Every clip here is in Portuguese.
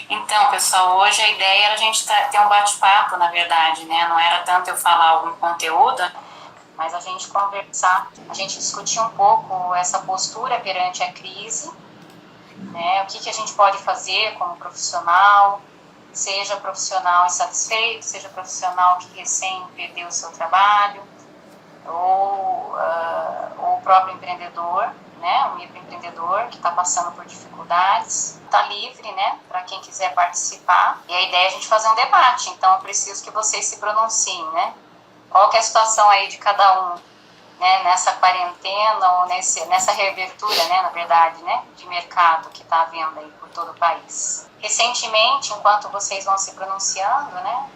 Então, pessoal, hoje a ideia era a gente ter um bate-papo, na verdade, né? Não era tanto eu falar algum conteúdo, mas a gente conversar, a gente discutir um pouco essa postura perante a crise, né? O que a gente pode fazer como profissional, seja profissional insatisfeito, seja profissional que recém perdeu o seu trabalho, ou o próprio empreendedor, né, um microempreendedor que está passando por dificuldades, está livre, né, para quem quiser participar. E a ideia é a gente fazer um debate, então eu preciso que vocês se pronunciem, né? Qual que é a situação aí de cada um, né, nessa quarentena ou nessa reabertura, né, na verdade, né, de mercado que está havendo aí por todo o país. Recentemente, enquanto vocês vão se pronunciando, né,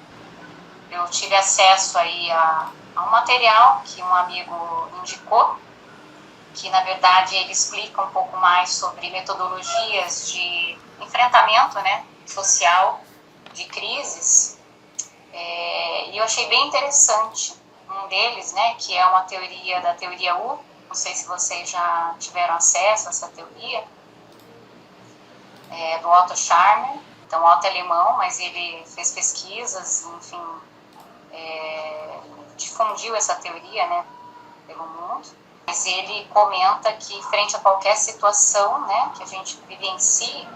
eu tive acesso aí a um material que um amigo indicou, que na verdade ele explica um pouco mais sobre metodologias de enfrentamento, né, social de crises, e eu achei bem interessante um deles, né, que é uma teoria da teoria U, não sei se vocês já tiveram acesso a essa teoria, do Otto Scharmer. Então, o Otto é alemão, mas ele fez pesquisas, enfim, difundiu essa teoria, né, pelo mundo. Mas ele comenta que frente a qualquer situação, né, que a gente vivencie,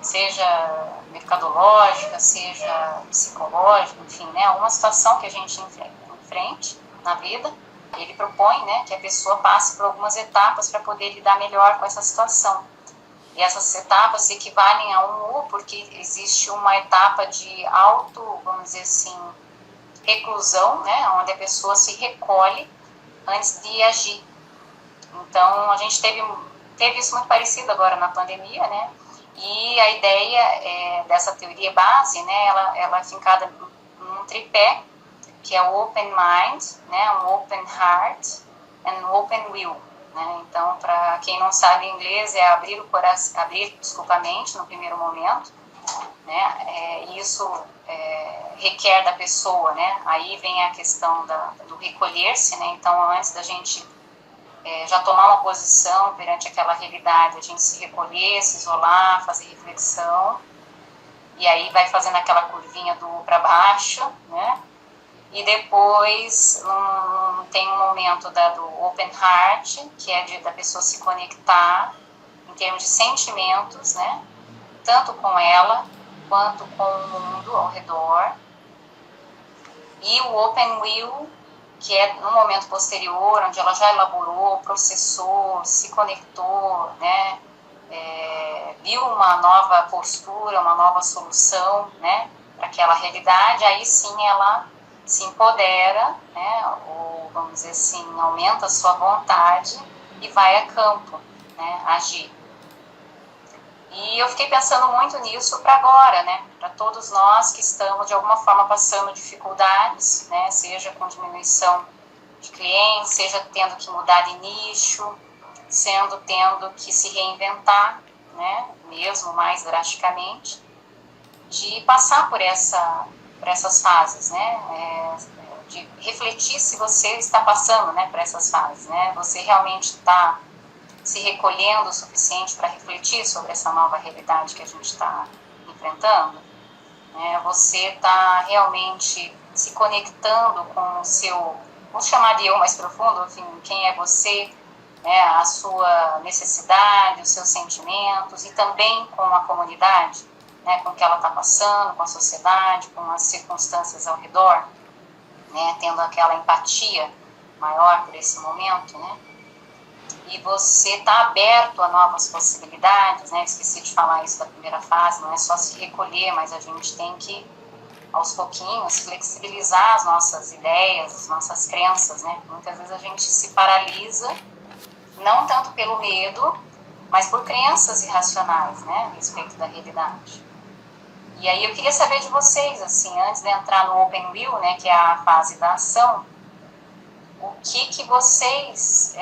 seja mercadológica, seja psicológica, enfim, né, alguma situação que a gente enfrente na vida, ele propõe, né, que a pessoa passe por algumas etapas para poder lidar melhor com essa situação. E essas etapas se equivalem a um U, porque existe uma etapa de vamos dizer assim, reclusão, né, onde a pessoa se recolhe antes de agir. Então, a gente teve isso muito parecido agora na pandemia, né, e a ideia dessa teoria base, né, ela é fincada num tripé, que é o Open Mind, né, um Open Heart and um Open Will. Né? Então, para quem não sabe inglês, é abrir o coração, a mente no primeiro momento, né? Isso requer da pessoa, né? Aí vem a questão do recolher-se, né? Então, antes da gente já tomar uma posição perante aquela realidade, a gente se recolher, se isolar, fazer reflexão, e aí vai fazendo aquela curvinha do para baixo, né? E depois tem um momento do Open Heart, que é da pessoa se conectar em termos de sentimentos, né? Tanto com ela, quanto com o mundo ao redor. E o Open Will, que é no momento posterior, onde ela já elaborou, processou, se conectou, né? Viu uma nova postura, uma nova solução, né? Para aquela realidade, aí sim ela se empodera, né, ou vamos dizer assim, aumenta a sua vontade e vai a campo, né, agir. E eu fiquei pensando muito nisso para agora, né, para todos nós que estamos de alguma forma passando dificuldades, né, seja com diminuição de clientes, seja tendo que mudar de nicho, tendo que se reinventar, né, mesmo mais drasticamente, de passar por essas fases, né, de refletir se você está passando, né, por essas fases, né, você realmente está se recolhendo o suficiente para refletir sobre essa nova realidade que a gente está enfrentando, né, você está realmente se conectando com o seu, vamos chamar de eu mais profundo, enfim, quem é você, né, a sua necessidade, os seus sentimentos e também com a comunidade, né, com o que ela está passando, com a sociedade, com as circunstâncias ao redor, né, tendo aquela empatia maior por esse momento, né, e você está aberto a novas possibilidades, né, esqueci de falar isso da primeira fase, não é só se recolher, mas a gente tem que, aos pouquinhos, flexibilizar as nossas ideias, as nossas crenças, né, muitas vezes a gente se paralisa, não tanto pelo medo, mas por crenças irracionais, né, a respeito da realidade. E aí eu queria saber de vocês, assim, antes de entrar no Open Will, né, que é a fase da ação, o que vocês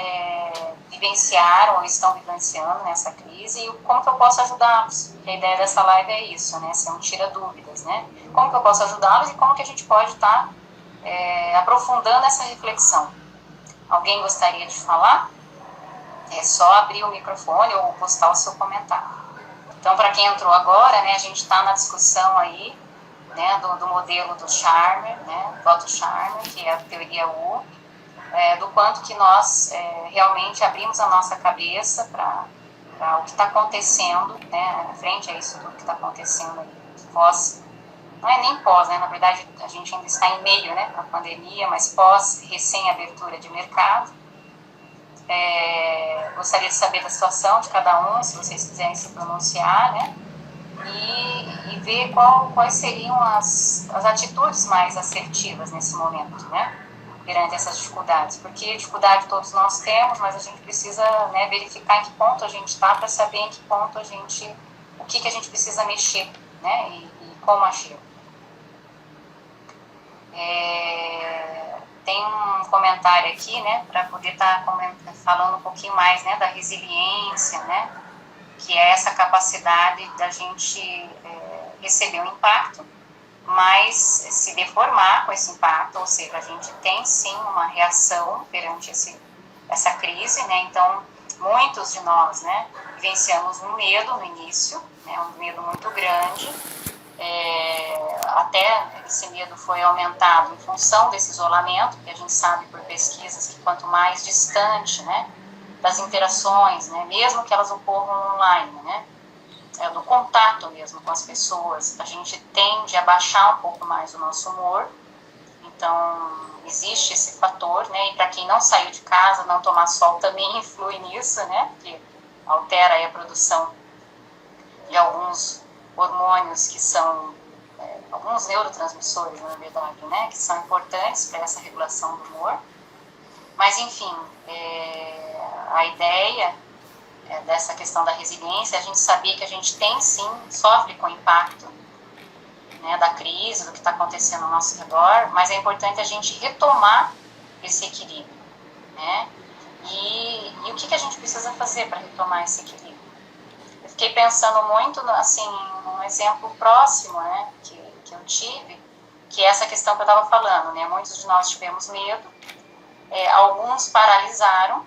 vivenciaram ou estão vivenciando nessa crise e como que eu posso ajudá-los. A ideia dessa live é isso, né, ser um tira-dúvidas, né, como que eu posso ajudá-los e como que a gente pode estar aprofundando essa reflexão. Alguém gostaria de falar? É só abrir o microfone ou postar o seu comentário. Então, para quem entrou agora, né, a gente está na discussão aí, né, do modelo do Charmer, né, do Otto Charmer, que é a teoria U, do quanto que nós realmente abrimos a nossa cabeça para o que está acontecendo, né, frente a isso tudo que está acontecendo aí, pós, não é nem pós, né, na verdade a gente ainda está em meio, né, da pandemia, mas pós recém-abertura de mercado. Gostaria de saber da situação de cada um, se vocês quiserem se pronunciar, né, e ver quais seriam as atitudes mais assertivas nesse momento, né, perante essas dificuldades, porque dificuldade todos nós temos, mas a gente precisa, né, verificar em que ponto a gente está para saber em que ponto o que a gente precisa mexer, né, e como agir. Tem um comentário aqui, né, para poder estar falando um pouquinho mais, né, da resiliência, né, que é essa capacidade da gente receber um impacto, mas se deformar com esse impacto, ou seja, a gente tem sim uma reação perante essa crise, né, então muitos de nós, né, vivenciamos um medo no início, né, um medo muito grande, até esse medo foi aumentado em função desse isolamento, que a gente sabe por pesquisas que quanto mais distante, né, das interações, né, mesmo que elas ocorram online, né, do contato mesmo com as pessoas, a gente tende a baixar um pouco mais o nosso humor. Então existe esse fator, né, e para quem não saiu de casa, não tomar sol também influi nisso, né, porque altera aí a produção de alguns hormônios que são alguns neurotransmissores, na verdade, né, que são importantes para essa regulação do humor. Mas enfim, a ideia dessa questão da resiliência, a gente saber que a gente tem sim, sofre com o impacto, né, da crise, do que está acontecendo ao nosso redor, mas é importante a gente retomar esse equilíbrio, né, e o que a gente precisa fazer para retomar esse equilíbrio? Eu fiquei pensando muito, assim, num exemplo próximo, né, que eu tive, que é essa questão que eu estava falando, né, muitos de nós tivemos medo, alguns paralisaram,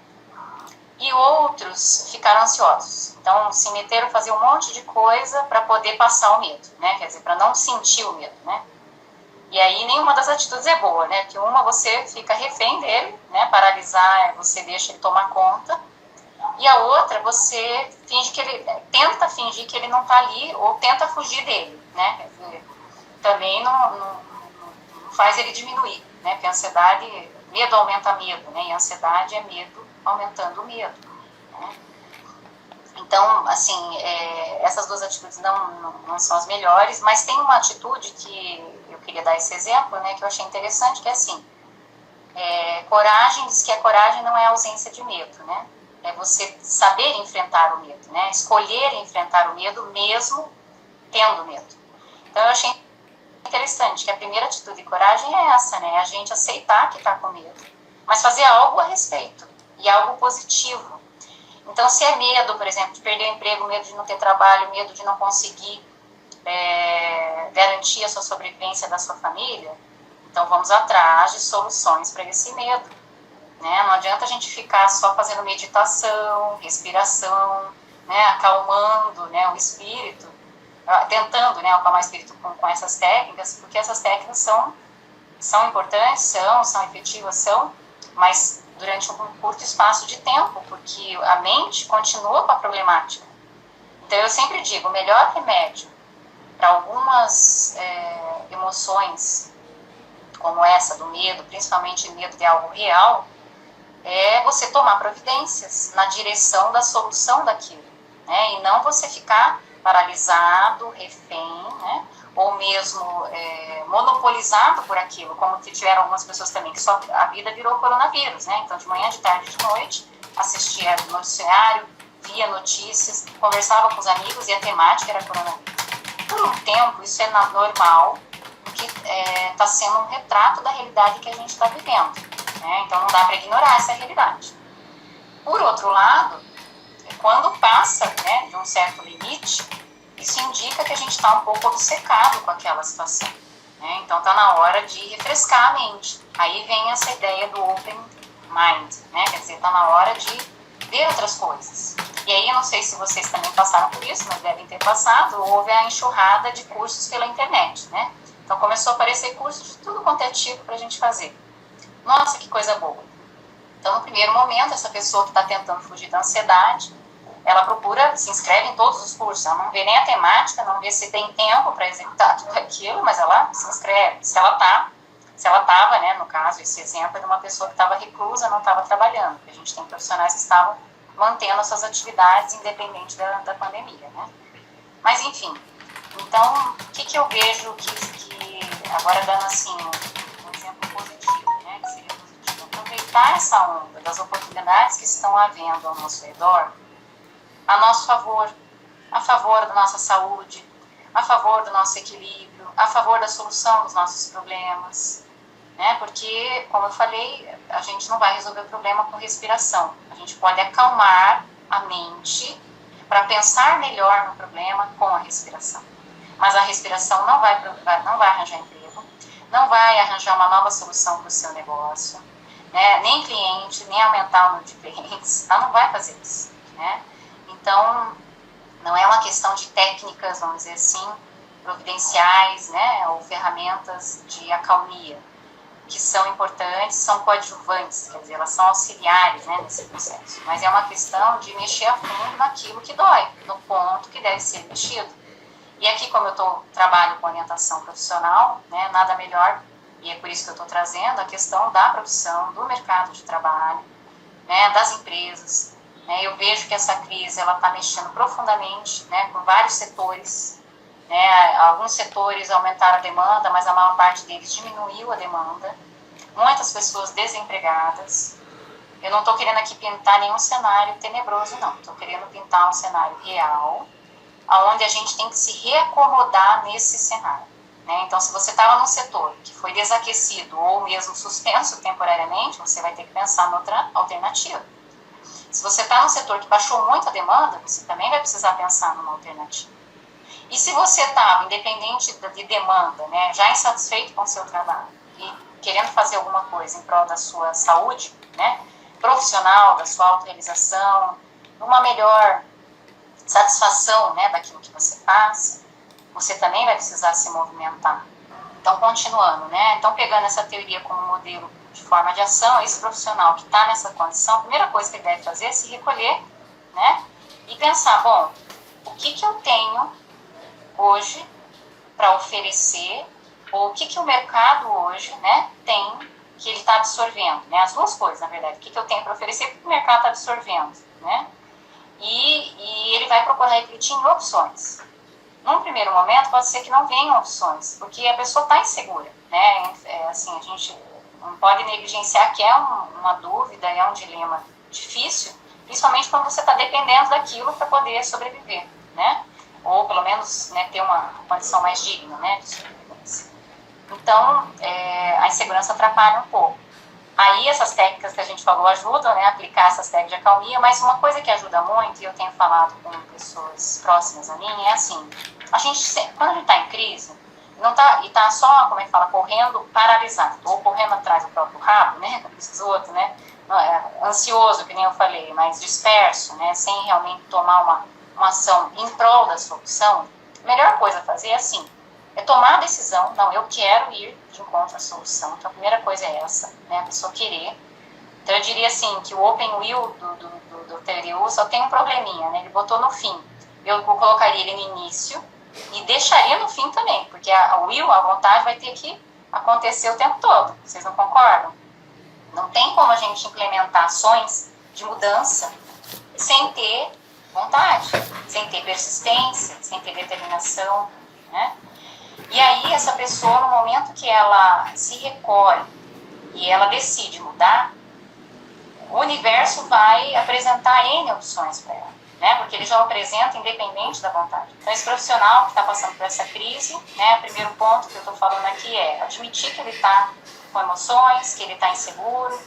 e outros ficaram ansiosos. Então, se meteram a fazer um monte de coisa para poder passar o medo, né? Quer dizer, para não sentir o medo, né? E aí, nenhuma das atitudes é boa, né? Porque uma, você fica refém dele, né? Paralisar, você deixa ele tomar conta. E a outra, você tenta fingir que ele não está ali ou tenta fugir dele, né? Quer dizer, também não faz ele diminuir, né? Porque a ansiedade, medo aumenta medo, né? E a ansiedade é medo aumentando o medo, né? Então, assim, essas duas atitudes não são as melhores, mas tem uma atitude que eu queria dar esse exemplo, né, que eu achei interessante, que é assim, coragem, diz que a coragem não é a ausência de medo, né, é você saber enfrentar o medo, né, escolher enfrentar o medo mesmo tendo medo. Então, eu achei interessante que a primeira atitude de coragem é essa, né, a gente aceitar que está com medo, mas fazer algo a respeito, e algo positivo. Então, se é medo, por exemplo, de perder o emprego, medo de não ter trabalho, medo de não conseguir garantir a sua sobrevivência da sua família, então vamos atrás de soluções para esse medo, né? Não adianta a gente ficar só fazendo meditação, respiração, né? Acalmando, né, o espírito, tentando, né, acalmar o espírito com essas técnicas, porque essas técnicas são importantes, são efetivas, mas durante um curto espaço de tempo, porque a mente continua com a problemática. Então, eu sempre digo, o melhor remédio para algumas emoções, como essa do medo, principalmente medo de algo real, é você tomar providências na direção da solução daquilo, né? E não você ficar paralisado, refém, né? Ou mesmo monopolizado por aquilo, como que tiveram algumas pessoas também, que só a vida virou coronavírus, né? Então, de manhã, de tarde, de noite, assistia no noticiário, via notícias, conversava com os amigos e a temática era coronavírus. Por um tempo, isso é normal, porque está sendo um retrato da realidade que a gente está vivendo, né? Então, não dá para ignorar essa realidade. Por outro lado, quando passa, né, de um certo limite, isso indica que a gente está um pouco obcecado com aquela situação, né? Então está na hora de refrescar a mente. Aí vem essa ideia do open mind, né? Quer dizer, está na hora de ver outras coisas. E aí, eu não sei se vocês também passaram por isso, mas devem ter passado, houve a enxurrada de cursos pela internet, né? Então, começou a aparecer cursos de tudo quanto é tipo para a gente fazer. Nossa, que coisa boa. Então, no primeiro momento, essa pessoa que está tentando fugir da ansiedade, ela procura, se inscreve em todos os cursos, ela não vê nem a temática, não vê se tem tempo para executar tudo aquilo, mas ela se inscreve. Se ela estava, né, no caso, esse exemplo é de uma pessoa que estava reclusa, não estava trabalhando, porque a gente tem profissionais que estavam mantendo as suas atividades independente da pandemia, né? Mas, enfim, então, o que eu vejo que agora dando, assim, um exemplo positivo, né, que seria positivo, aproveitar essa onda das oportunidades que estão havendo ao nosso redor, a nosso favor, a favor da nossa saúde, a favor do nosso equilíbrio, a favor da solução dos nossos problemas, né? Porque, como eu falei, a gente não vai resolver o problema com respiração. A gente pode acalmar a mente para pensar melhor no problema com a respiração. Mas a respiração não vai arranjar emprego, não vai arranjar uma nova solução para o seu negócio, né? Nem cliente, nem aumentar o número de clientes, ela não vai fazer isso, né? Então, não é uma questão de técnicas, vamos dizer assim, providenciais, né, ou ferramentas de acalmia, que são importantes, são coadjuvantes, quer dizer, elas são auxiliares, né, nesse processo. Mas é uma questão de mexer a fundo naquilo que dói, no ponto que deve ser mexido. E aqui, como eu trabalho com orientação profissional, né, nada melhor, e é por isso que eu estou trazendo a questão da profissão, do mercado de trabalho, né, das empresas. Eu vejo que essa crise está mexendo profundamente, né, com vários setores, né, alguns setores aumentaram a demanda, mas a maior parte deles diminuiu a demanda, muitas pessoas desempregadas. Eu não estou querendo aqui pintar nenhum cenário tenebroso, não, estou querendo pintar um cenário real, onde a gente tem que se reacomodar nesse cenário, né? Então, se você estava num setor que foi desaquecido ou mesmo suspenso temporariamente, você vai ter que pensar em outra alternativa. Se você está num setor que baixou muito a demanda, você também vai precisar pensar numa alternativa. E se você estava, independente de demanda, né, já insatisfeito com o seu trabalho e querendo fazer alguma coisa em prol da sua saúde, né, profissional, da sua autorrealização, uma melhor satisfação, né, daquilo que você faz, você também vai precisar se movimentar. Então, continuando, né, então pegando essa teoria como modelo de forma de ação, esse profissional que está nessa condição, a primeira coisa que ele deve fazer é se recolher, né, e pensar, bom, o que eu tenho hoje para oferecer, ou o que o mercado hoje, né, tem, que ele está absorvendo, né, as duas coisas, na verdade, o que eu tenho para oferecer, o que o mercado está absorvendo, né, e ele vai procurar refletir em opções. Num primeiro momento, pode ser que não venham opções, porque a pessoa está insegura, né, assim, a gente não pode negligenciar que é uma dúvida, é um dilema difícil, principalmente quando você está dependendo daquilo para poder sobreviver, né? Ou pelo menos, né, ter uma condição mais digna, né, de sobrevivência. Então, a insegurança atrapalha um pouco. Aí essas técnicas que a gente falou ajudam, né, a aplicar essas técnicas de acalmia, mas uma coisa que ajuda muito, e eu tenho falado com pessoas próximas a mim, é assim, quando a gente está em crise, não tá, e está só, como é que fala, correndo paralisado, ou correndo atrás do próprio rabo, né, como diz os outros, né, ansioso, que nem eu falei, mas disperso, né, sem realmente tomar uma ação em prol da solução, a melhor coisa a fazer é assim, é tomar a decisão, não, eu quero ir de encontro à solução. Então a primeira coisa é essa, né, a pessoa querer. Então eu diria assim, que o open will do TRU só tem um probleminha, né, ele botou no fim. Eu colocaria ele no início e deixaria no fim também, porque a vontade vai ter que acontecer o tempo todo, vocês não concordam? Não tem como a gente implementar ações de mudança sem ter vontade, sem ter persistência, sem ter determinação, né? E aí essa pessoa, no momento que ela se recolhe e ela decide mudar, o universo vai apresentar N opções para ela, né? Porque ele já o apresenta independente da vontade. Então esse profissional que está passando por essa crise, né, o primeiro ponto que eu estou falando aqui é admitir que ele está com emoções, que ele está inseguro,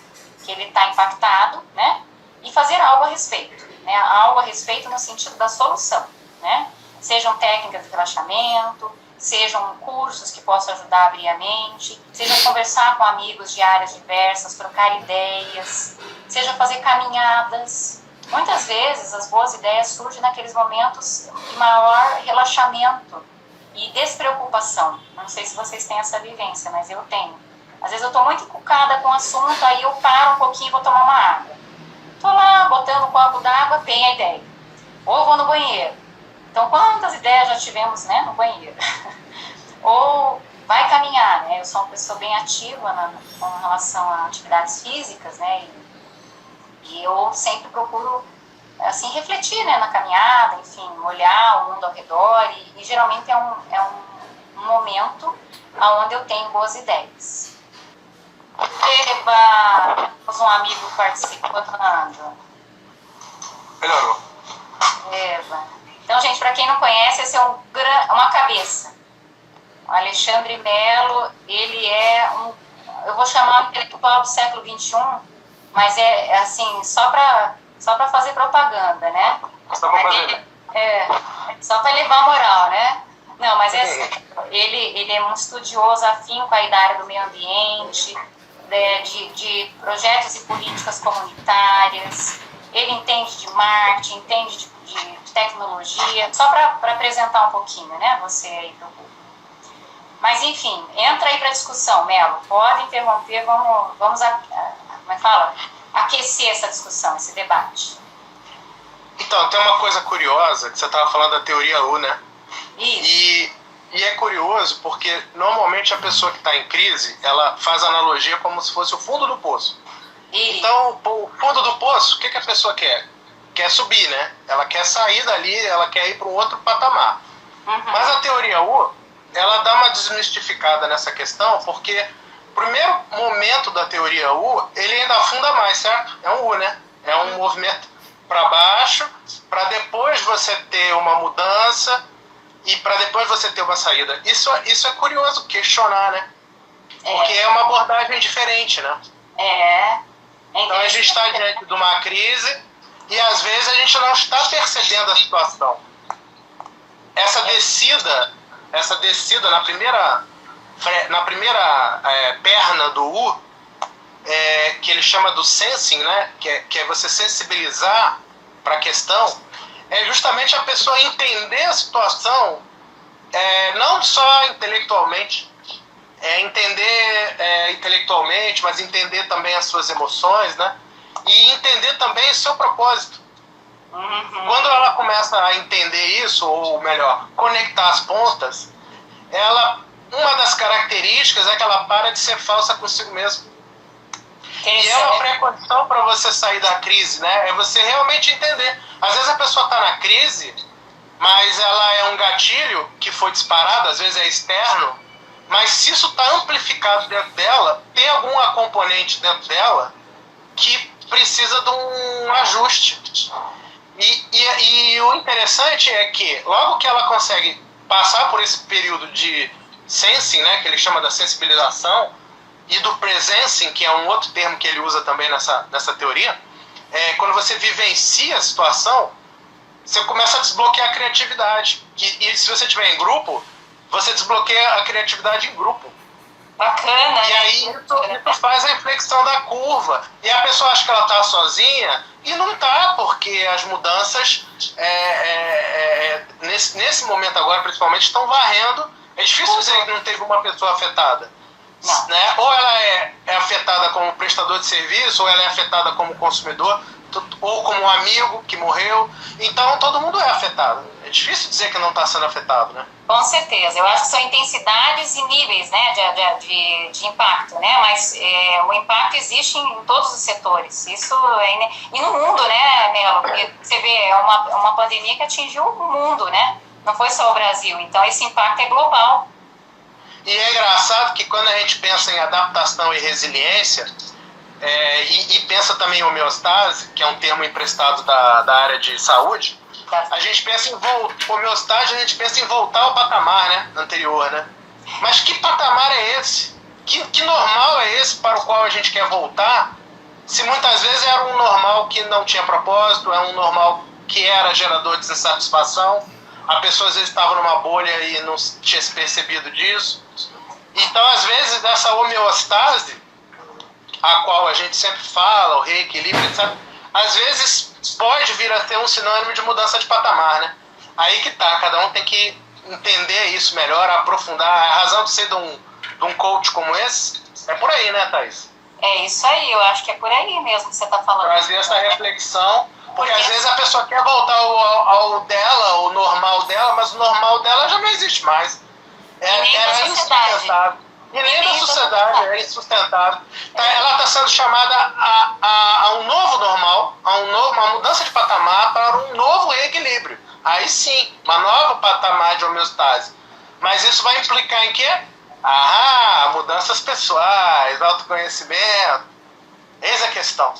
que ele está impactado, né? E fazer algo a respeito, né? Algo a respeito no sentido da solução, né? Sejam técnicas de relaxamento, sejam cursos que possam ajudar a abrir a mente, seja conversar com amigos de áreas diversas, trocar ideias, seja fazer caminhadas, Muitas vezes as boas ideias surgem naqueles momentos de maior relaxamento e despreocupação. Não sei se vocês têm essa vivência, mas eu tenho. Às vezes eu estou muito encucada com o assunto, aí eu paro um pouquinho e vou tomar uma água. Estou lá botando um copo d'água, vem a ideia. Ou vou no banheiro. Então, quantas ideias já tivemos, né, no banheiro? Ou vai caminhar, né? Eu sou uma pessoa bem ativa com relação a atividades físicas, né? E eu sempre procuro, assim, refletir, né, na caminhada, enfim, olhar o mundo ao redor. E geralmente é um momento onde eu tenho boas ideias. Eba, temos um amigo participando. Melhorou. Eba. Então, gente, para quem não conhece, esse é uma cabeça. O Alexandre Melo, ele é eu vou chamar de intelectual do século XXI, mas é assim, só para fazer propaganda, né? Só para fazer. Só para levar moral, né? Não, mas ele é um estudioso afinco aí da área do meio ambiente, de projetos e políticas comunitárias. Ele entende de marketing, entende de tecnologia, só para apresentar um pouquinho, né? Você aí para o público. Mas, enfim, entra aí para a discussão, Melo. Pode interromper, vamos como é que fala? Aquecer essa discussão, esse debate. Então, tem uma coisa curiosa, que você estava falando da teoria U, né? Isso. E é curioso porque, normalmente, a pessoa que está em crise, ela faz analogia como se fosse o fundo do poço. Isso. Então, o fundo do poço, o que a pessoa quer? Quer subir, né? Ela quer sair dali, ela quer ir para um outro patamar. Uhum. Mas a teoria U, ela dá uma desmistificada nessa questão, porque o primeiro momento da teoria U, ele ainda afunda mais, certo? É um U, né? É um movimento para baixo, para depois você ter uma mudança e para depois você ter uma saída. Isso é curioso questionar, né? Porque é uma abordagem diferente, né? Então a gente está diante de uma crise e às vezes a gente não está percebendo a situação. Essa descida na primeira perna do U, que ele chama do sensing, né? Que é você sensibilizar para a questão, é justamente a pessoa entender a situação, não só intelectualmente, entender intelectualmente, mas entender também as suas emoções, né? E entender também o seu propósito. Uhum. Quando ela começa a entender isso, ou melhor, conectar as pontas, uma das características é que ela para de ser falsa consigo mesma. E é uma precondição para você sair da crise, né? É você realmente entender. Às vezes a pessoa está na crise, mas ela é um gatilho que foi disparado, às vezes é externo, mas se isso está amplificado dentro dela, tem alguma componente dentro dela que precisa de um ajuste. E o interessante é que, logo que ela consegue passar por esse período de sensing, né, que ele chama da sensibilização, e do presencing, que é um outro termo que ele usa também nessa teoria, quando você vivencia a situação, você começa a desbloquear a criatividade. E se você estiver em grupo, você desbloqueia a criatividade em grupo. Bacana. E aí isso faz a inflexão da curva. E a pessoa acha que ela está sozinha, e não está, porque as mudanças, nesse momento agora, principalmente, estão varrendo. É difícil dizer que não teve uma pessoa afetada. Né? Ou ela é afetada como prestador de serviço, ou ela é afetada como consumidor, ou como um amigo que morreu. Então todo mundo é afetado. É difícil dizer que não está sendo afetado, né? Com certeza. Eu acho que são intensidades e níveis, né, de impacto, né? Mas o impacto existe em todos os setores. Isso e no mundo, né, Melo? Porque você vê, é uma pandemia que atingiu o mundo, né? Não foi só o Brasil. Então esse impacto é global. E é engraçado que quando a gente pensa em adaptação e resiliência, e pensa também em homeostase, que é um termo emprestado da área de saúde, a gente pensa em homeostase, a gente pensa em voltar ao patamar, né, anterior, né? Mas que patamar é esse? Que normal é esse para o qual a gente quer voltar, se muitas vezes era um normal que não tinha propósito, é um normal que era gerador de insatisfação, a pessoa às vezes estava numa bolha e não tinha se percebido disso. Então, às vezes, essa homeostase, a qual a gente sempre fala, o reequilíbrio, etc., às vezes pode vir a ter um sinônimo de mudança de patamar, né? Aí que tá, cada um tem que entender isso melhor, aprofundar. A razão de ser de um coach como esse é por aí, né, Thaís? É isso aí, eu acho que é por aí mesmo que você está falando. Trazer essa reflexão, porque às vezes a pessoa quer voltar ao dela, ao normal dela, mas o normal dela já não existe mais. Era insustentável. E nem da sociedade, é insustentável. Ela está sendo chamada a um novo normal, uma mudança de patamar para um novo reequilíbrio. Aí sim, uma nova patamar de homeostase. Mas isso vai implicar em quê? Mudanças pessoais, autoconhecimento. Eis a questão.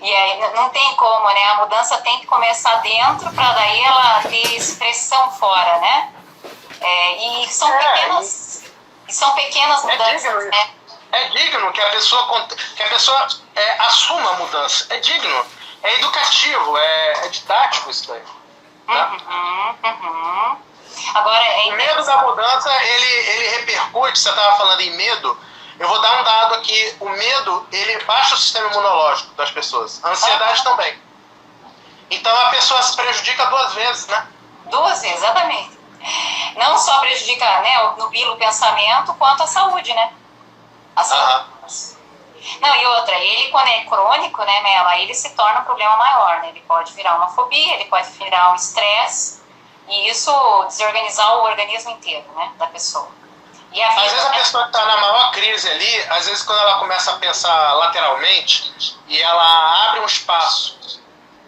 E aí não tem como, né? A mudança tem que começar dentro para daí ela ter expressão fora, né? E são pequenas mudanças, né? É digno que a pessoa assuma a mudança. É digno. É educativo, é didático isso daí. Tá? Agora, o medo da mudança, ele repercute, você estava falando em medo, eu vou dar um dado aqui, o medo, ele baixa o sistema imunológico das pessoas, a ansiedade também. Então a pessoa se prejudica 2 vezes, né? 2 vezes, exatamente. Não só prejudica, né, nubila o pensamento, quanto a saúde, né? A saúde. Não, e outra, ele quando é crônico, né, Mela, ele se torna um problema maior, né? Ele pode virar uma fobia, ele pode virar um estresse, e isso desorganizar o organismo inteiro, né, da pessoa. E às vezes a pessoa está na maior crise ali, às vezes quando ela começa a pensar lateralmente, e ela abre um espaço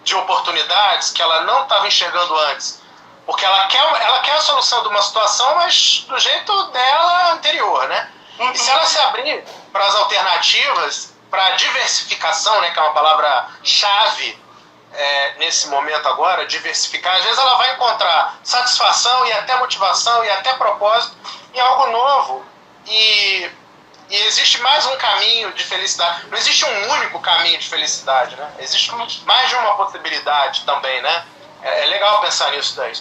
de oportunidades que ela não estava enxergando antes, porque ela quer a solução de uma situação, mas do jeito dela anterior, né? E se ela se abrir para as alternativas, para a diversificação, né, que é uma palavra-chave nesse momento agora, diversificar, às vezes ela vai encontrar satisfação e até motivação e até propósito em algo novo. E existe mais um caminho de felicidade. Não existe um único caminho de felicidade, né? Existe mais de uma possibilidade também, né? É legal pensar nisso daí.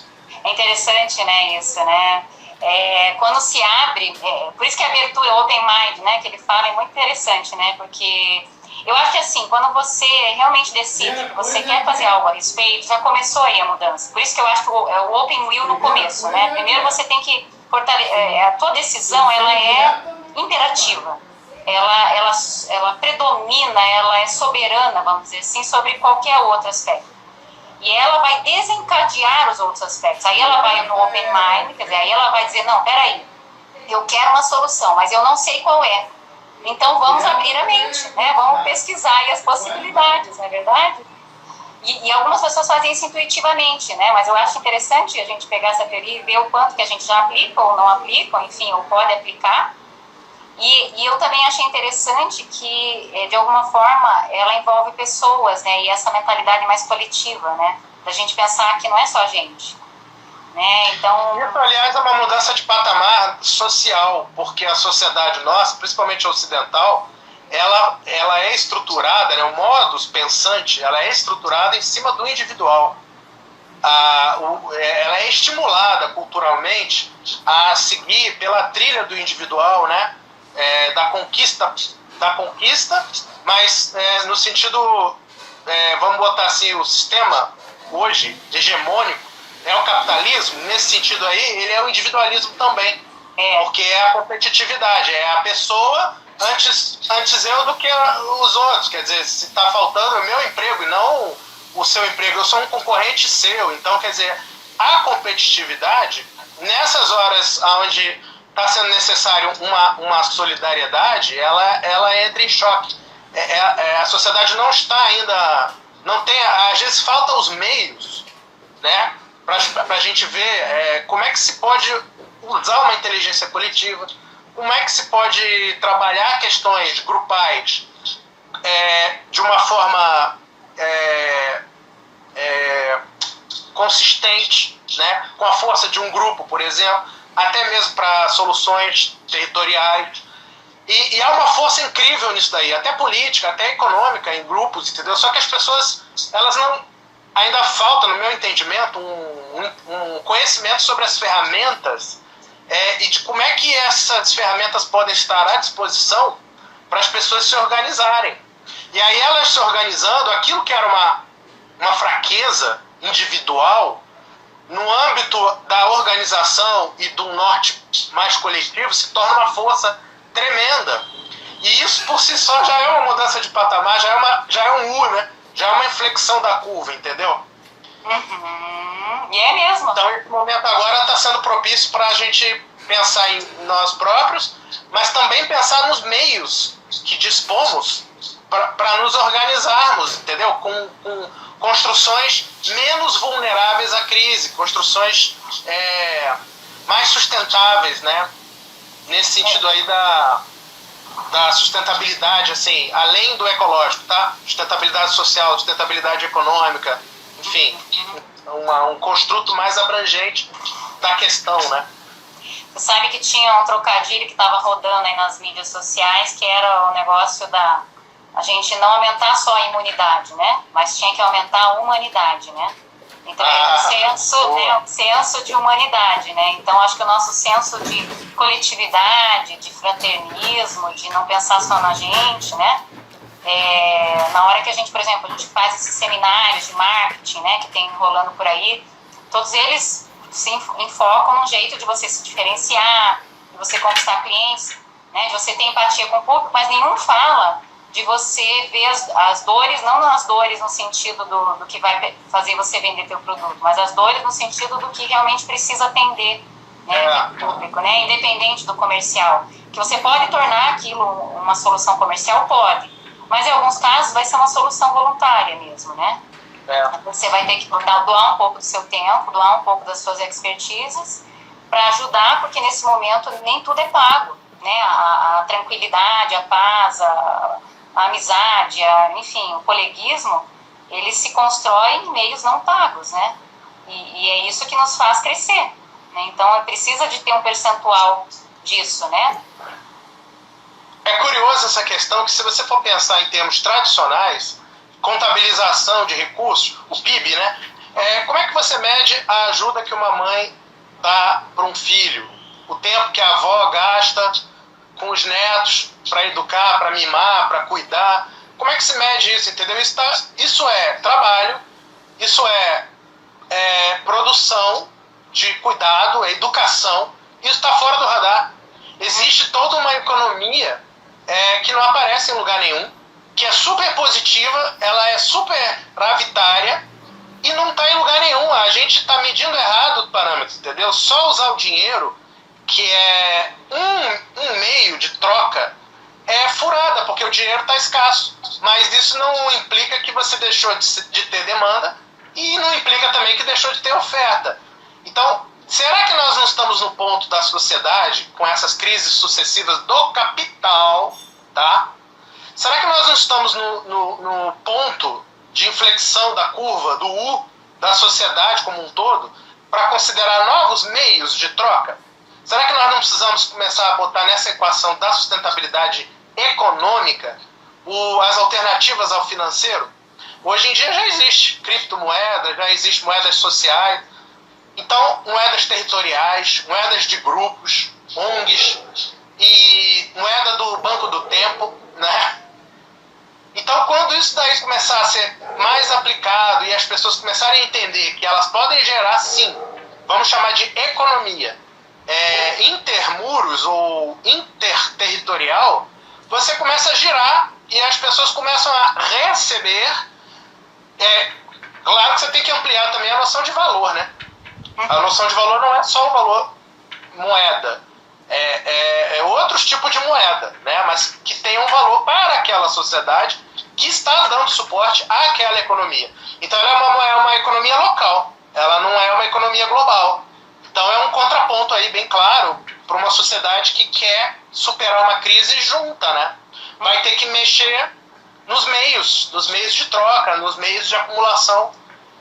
É interessante, né, isso, né? Quando se abre, por isso que a abertura open mind, né, que ele fala, é muito interessante, né? Porque eu acho que assim, quando você realmente decide que você quer fazer algo a respeito, já começou aí a mudança. Por isso que eu acho que o open will no começo, né? Primeiro você tem que fortalecer, a tua decisão, ela é imperativa. Ela predomina, ela é soberana, vamos dizer assim, sobre qualquer outro aspecto. E ela vai desencadear os outros aspectos. Aí ela vai no open mind, quer dizer, aí ela vai dizer, não, peraí, eu quero uma solução, mas eu não sei qual é. Então vamos abrir a mente, né? Vamos pesquisar aí as possibilidades, não é verdade? E algumas pessoas fazem isso intuitivamente, né? Mas eu acho interessante a gente pegar essa teoria e ver o quanto que a gente já aplica ou não aplica, ou enfim, ou pode aplicar. E eu também achei interessante que, de alguma forma, ela envolve pessoas, né? E essa mentalidade mais coletiva, né? Da gente pensar que não é só a gente, né? Então... Isso, aliás, é uma mudança de patamar social, porque a sociedade nossa, principalmente a ocidental, ela é estruturada, né? O modus pensante, ela é estruturada em cima do individual. Ela é estimulada culturalmente a seguir pela trilha do individual, né? Da conquista, mas no sentido, vamos botar assim, o sistema hoje hegemônico é o capitalismo, nesse sentido aí, ele é o individualismo também, porque é a competitividade, é a pessoa antes eu do que os outros, quer dizer, se está faltando o meu emprego e não o seu emprego, eu sou um concorrente seu, então quer dizer, a competitividade, nessas horas onde está sendo necessário uma solidariedade, ela entra em choque. A sociedade não está ainda, não tem, às vezes faltam os meios, né, para a gente ver como é que se pode usar uma inteligência coletiva, como é que se pode trabalhar questões grupais de uma forma consistente, né, com a força de um grupo, por exemplo, até mesmo para soluções territoriais. E há uma força incrível nisso daí, até política, até econômica, em grupos, entendeu? Só que as pessoas, elas não... Ainda falta, no meu entendimento, um conhecimento sobre as ferramentas e de como é que essas ferramentas podem estar à disposição para as pessoas se organizarem. E aí elas se organizando, aquilo que era uma fraqueza individual, no âmbito da organização e do norte mais coletivo, se torna uma força tremenda. E isso por si só já é uma mudança de patamar, já é um U, né? Já é uma inflexão da curva, entendeu? E é mesmo. Então esse momento agora está sendo propício para a gente pensar em nós próprios, mas também pensar nos meios que dispomos para nos organizarmos, entendeu? Com construções menos vulneráveis à crise, construções mais sustentáveis, né? Nesse sentido aí da sustentabilidade, assim, além do ecológico, tá? Sustentabilidade social, sustentabilidade econômica, enfim, um construto mais abrangente da questão, né? Você sabe que tinha um trocadilho que estava rodando aí nas mídias sociais, que era o negócio da a gente não aumentar só a imunidade, né? Mas tinha que aumentar a humanidade, né? Então é um senso de humanidade, né? Então acho que o nosso senso de coletividade, de fraternismo, de não pensar só na gente, né? Na hora que a gente, por exemplo, a gente faz esses seminários de marketing, né? Que tem rolando por aí, todos eles se enfocam num jeito de você se diferenciar, de você conquistar clientes, né? De você ter empatia com o público, mas nenhum fala de você ver as dores, não as dores no sentido do que vai fazer você vender teu produto, mas as dores no sentido do que realmente precisa atender, né, o público, né, independente do comercial. Que você pode tornar aquilo uma solução comercial, pode, mas em alguns casos vai ser uma solução voluntária mesmo, né? Você vai ter que doar um pouco do seu tempo, doar um pouco das suas expertises para ajudar, porque nesse momento nem tudo é pago, né? A tranquilidade, a paz, a amizade, enfim, o coleguismo, ele se constrói em meios não pagos, né? E é isso que nos faz crescer, né? Então, precisa de ter um percentual disso, né? É curioso essa questão que, se você for pensar em termos tradicionais, contabilização de recursos, o PIB, né? Como é que você mede a ajuda que uma mãe dá para um filho? O tempo que a avó gasta com os netos para educar, para mimar, para cuidar. Como é que se mede isso, entendeu? Isso é trabalho, isso é produção de cuidado, é educação. Isso está fora do radar. Existe toda uma economia que não aparece em lugar nenhum, que é super positiva, ela é super gravitária e não está em lugar nenhum. A gente está medindo errado os parâmetros, entendeu? Só usar o dinheiro, que é um meio de troca, é furada, porque o dinheiro está escasso. Mas isso não implica que você deixou de ter demanda e não implica também que deixou de ter oferta. Então, será que nós não estamos no ponto da sociedade, com essas crises sucessivas do capital, tá? Será que nós não estamos no ponto de inflexão da curva, do U, da sociedade como um todo, para considerar novos meios de troca? Será que nós não precisamos começar a botar nessa equação da sustentabilidade econômica as alternativas ao financeiro? Hoje em dia já existe criptomoedas, já existe moedas sociais, então moedas territoriais, moedas de grupos, ONGs e moeda do Banco do Tempo, né? Então, quando isso daí começar a ser mais aplicado e as pessoas começarem a entender que elas podem gerar, sim, vamos chamar de economia, intermuros ou interterritorial, você começa a girar e as pessoas começam a receber. Claro que você tem que ampliar também a noção de valor, né? A noção de valor não é só o valor moeda, outros tipos de moeda, né? Mas que tem um valor para aquela sociedade que está dando suporte àquela economia. Então ela é uma economia local, ela não é uma economia global. Então é um contraponto aí bem claro para uma sociedade que quer superar uma crise junta, né? Vai ter que mexer nos meios de troca, nos meios de acumulação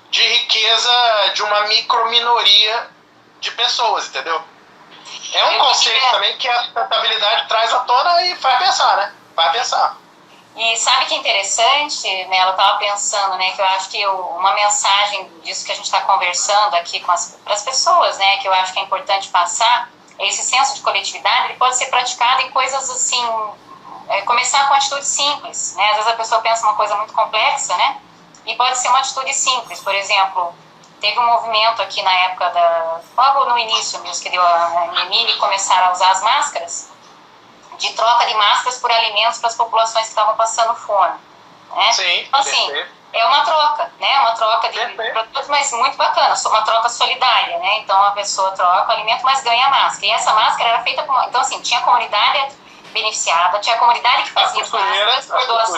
de riqueza de uma microminoria de pessoas, entendeu? É um conceito também que a sustentabilidade traz à tona e faz pensar, né? Vai pensar. E sabe que é interessante, né? Eu estava pensando, né? Que eu acho que uma mensagem disso que a gente está conversando aqui para as pessoas, né? Que eu acho que é importante passar, esse senso de coletividade, ele pode ser praticado em coisas assim começar com atitude simples, né? Às vezes a pessoa pensa uma coisa muito complexa, né? E pode ser uma atitude simples. Por exemplo, teve um movimento aqui na época logo no início mesmo, que deu a endemia e começaram a usar as máscaras, de troca de máscaras por alimentos para as populações que estavam passando fome, né? Sim, então, assim, é uma troca, né? Uma troca de produtos, mas muito bacana, uma troca solidária, né? Então, a pessoa troca o alimento, mas ganha máscara. E essa máscara era feita com... Então, assim, tinha comunidade beneficiada, tinha comunidade que fazia máscaras por doação,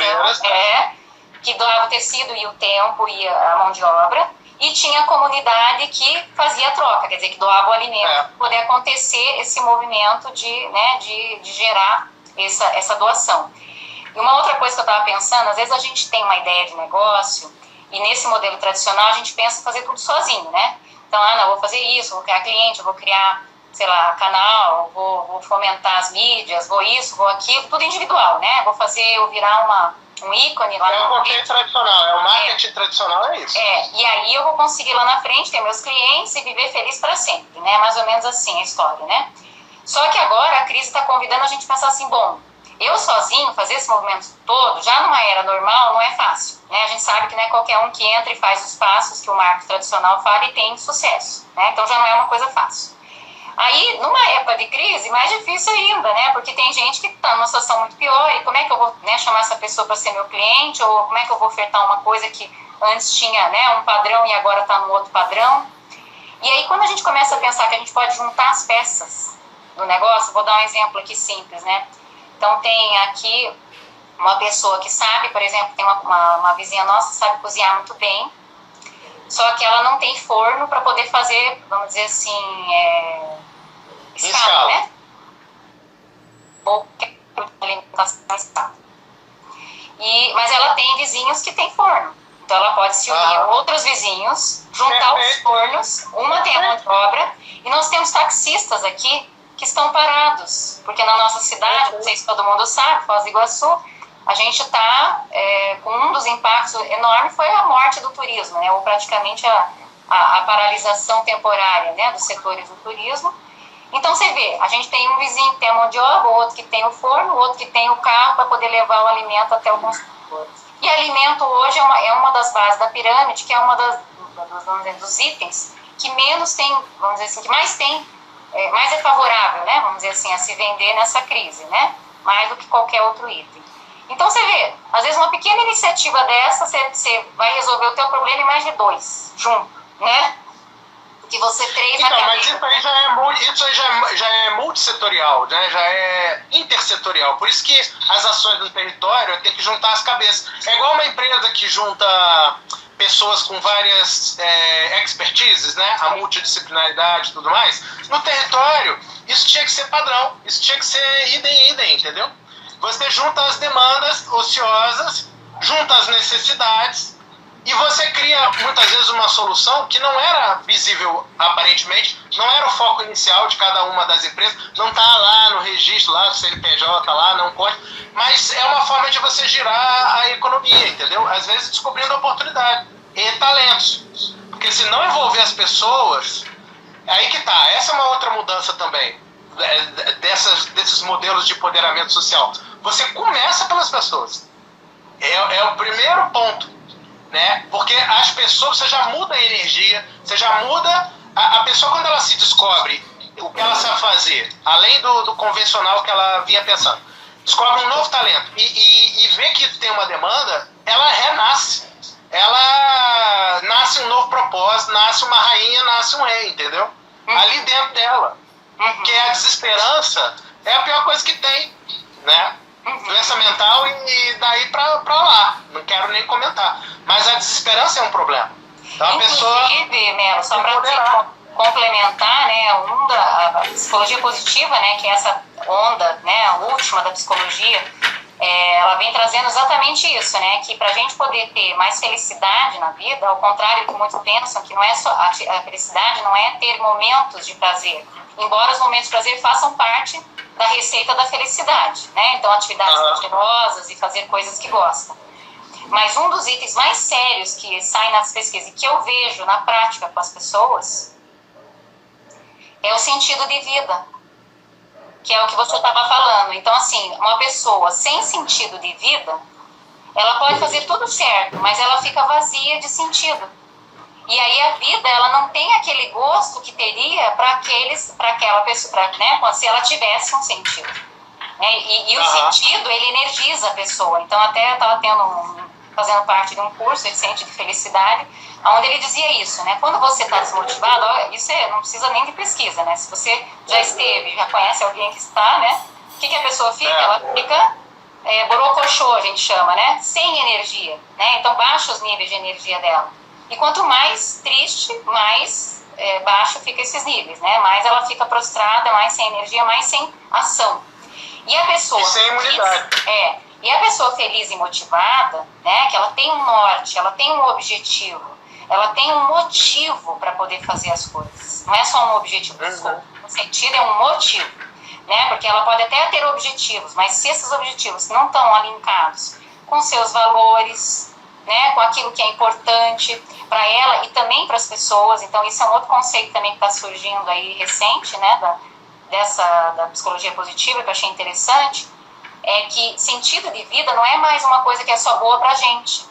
que doava o tecido e o tempo e a mão de obra, e tinha a comunidade que fazia a troca, quer dizer, que doava o alimento para poder acontecer esse movimento de gerar essa doação. E uma outra coisa que eu estava pensando, às vezes a gente tem uma ideia de negócio, e nesse modelo tradicional a gente pensa em fazer tudo sozinho, né? Então, não, eu vou fazer isso, vou criar cliente, eu vou criar, sei lá, canal, vou fomentar as mídias, vou isso, vou aquilo, tudo individual, né? Vou virar um ícone lá no conceito tradicional, o marketing tradicional é isso. E aí eu vou conseguir lá na frente ter meus clientes e viver feliz para sempre, né? Mais ou menos assim a história, né? Só que agora a crise está convidando a gente a pensar assim, bom, eu sozinho fazer esse movimento todo, já numa era normal, não é fácil, né? A gente sabe que não é qualquer um que entra e faz os passos que o marketing tradicional fala e tem sucesso, né? Então já não é uma coisa fácil. Aí, numa época de crise, mais difícil ainda, né? Porque tem gente que está numa situação muito pior, e como é que eu vou, né, chamar essa pessoa para ser meu cliente, ou como é que eu vou ofertar uma coisa que antes tinha, né, um padrão e agora está no outro padrão? E aí, quando a gente começa a pensar que a gente pode juntar as peças do negócio, vou dar um exemplo aqui simples, né? Então, tem aqui uma pessoa que sabe, por exemplo, tem uma vizinha nossa que sabe cozinhar muito bem, só que ela não tem forno para poder fazer, vamos dizer assim, escala, né? Ou alimentação. Mas ela tem vizinhos que tem forno. Então ela pode se unir a outros vizinhos, juntar os fornos, uma tem a mão de obra, e nós temos taxistas aqui que estão parados, porque na nossa cidade, não sei se todo mundo sabe, Foz do Iguaçu, a gente está com um dos impactos enormes foi a morte do turismo, né? Ou praticamente a paralisação temporária, né, dos setores do turismo. Então você vê, a gente tem um vizinho que tem a mão de obra, o outro que tem o forno, o outro que tem o carro para poder levar o alimento até o consumidor. E alimento hoje é uma das bases da pirâmide, que é uma dos itens que menos tem, vamos dizer assim, que mais tem, mais é favorável, né, vamos dizer assim, a se vender nessa crise, né, mais do que qualquer outro item. Então você vê, às vezes uma pequena iniciativa dessa, você vai resolver o teu problema em mais de 2, junto, né? Porque você 3 na cabeça. Mas isso aí já é multissetorial, né? Já é intersetorial. Por isso que as ações do território tem que juntar as cabeças. É igual uma empresa que junta pessoas com várias expertises, né? A multidisciplinaridade e tudo mais. No território, isso tinha que ser padrão. Isso tinha que ser idem, entendeu? Você junta as demandas ociosas, junta as necessidades e você cria muitas vezes uma solução que não era visível aparentemente, não era o foco inicial de cada uma das empresas, não está lá no registro, lá do CNPJ, lá, não conta, mas é uma forma de você girar a economia, entendeu? Às vezes descobrindo oportunidade e talentos, porque se não envolver as pessoas, aí que tá, essa é uma outra mudança também. Desses modelos de empoderamento social. Você começa pelas pessoas. É o primeiro ponto, né? Porque as pessoas, você já muda a energia, você já muda a pessoa quando ela se descobre o que ela sabe fazer, além do convencional que ela vinha pensando, descobre um novo talento e vê que tem uma demanda, ela renasce. Ela nasce um novo propósito, nasce uma rainha, nasce um rei, entendeu? Ali dentro dela. Porque a desesperança é a pior coisa que tem, né? Doença mental e daí pra lá. Não quero nem comentar. Mas a desesperança é um problema. Então a pessoa... Inclusive, Melo, só para complementar, né, a psicologia positiva, né, que é essa onda, né, a última da psicologia, ela vem trazendo exatamente isso, né, que pra gente poder ter mais felicidade na vida, ao contrário do que muitos pensam, que não é só a felicidade não é ter momentos de prazer, embora os momentos de prazer façam parte da receita da felicidade, né? Então atividades prazerosas e fazer coisas que gostam. Mas um dos itens mais sérios que saem nas pesquisas e que eu vejo na prática com as pessoas é o sentido de vida. que é o que você estava falando. Então, assim, uma pessoa sem sentido de vida, ela pode fazer tudo certo, mas ela fica vazia de sentido. E aí a vida, ela não tem aquele gosto que teria para aquela pessoa, né, como se ela tivesse um sentido. Né? E o sentido, ele energiza a pessoa. Então, até eu estava fazendo parte de um curso recente de felicidade, onde ele dizia isso, né? Quando você está desmotivado, isso não precisa nem de pesquisa, né? Se você já esteve, já conhece alguém que está, né? O que a pessoa fica? Ela fica borocochô, a gente chama, né? Sem energia, né? Então, baixa os níveis de energia dela. E quanto mais triste, mais baixo fica esses níveis, né? Mais ela fica prostrada, mais sem energia, mais sem ação. E a pessoa... E sem imunidade. E a pessoa feliz e motivada, né? Que ela tem um norte, ela tem um objetivo, ela tem um motivo para poder fazer as coisas. Não é só um objetivo. O sentido é um motivo, né? Porque ela pode até ter objetivos, mas se esses objetivos não estão alinhados com seus valores, né? Com aquilo que é importante para ela e também para as pessoas. Então, isso é um outro conceito também que está surgindo aí recente, né? Da psicologia positiva, que eu achei interessante, é que sentido de vida não é mais uma coisa que é só boa pra gente.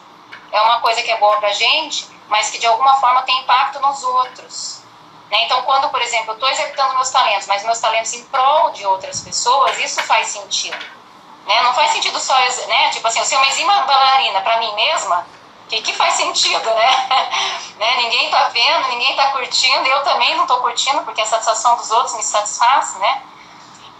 É uma coisa que é boa pra gente, mas que de alguma forma tem impacto nos outros. Né? Então, quando, por exemplo, eu estou executando meus talentos, mas meus talentos em prol de outras pessoas, isso faz sentido. Né? Não faz sentido só, né? Tipo assim, eu ser uma exímia bailarina pra mim mesma, que faz sentido, né? Ninguém tá vendo, ninguém tá curtindo, eu também não tô curtindo, porque a satisfação dos outros me satisfaz, né?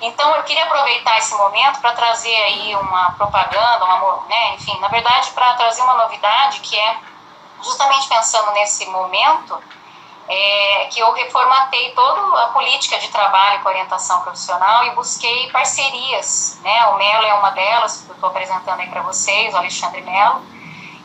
Então, eu queria aproveitar esse momento para trazer aí uma propaganda, né? Enfim, na verdade, para trazer uma novidade que é justamente pensando nesse momento, que eu reformatei toda a política de trabalho com orientação profissional e busquei parcerias, né? O Melo é uma delas, que eu estou apresentando aí para vocês, o Alexandre Melo,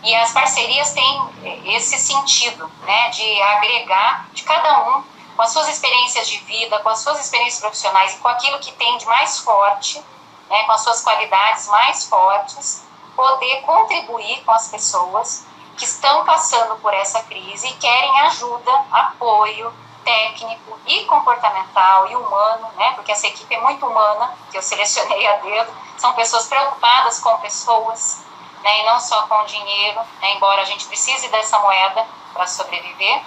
e as parcerias têm esse sentido, né? De agregar de cada um, com as suas experiências de vida, com as suas experiências profissionais e com aquilo que tem de mais forte, né, com as suas qualidades mais fortes, poder contribuir com as pessoas que estão passando por essa crise e querem ajuda, apoio técnico e comportamental e humano, né, porque essa equipe é muito humana, que eu selecionei a dedo, são pessoas preocupadas com pessoas, né, e não só com dinheiro, né, embora a gente precise dessa moeda para sobreviver.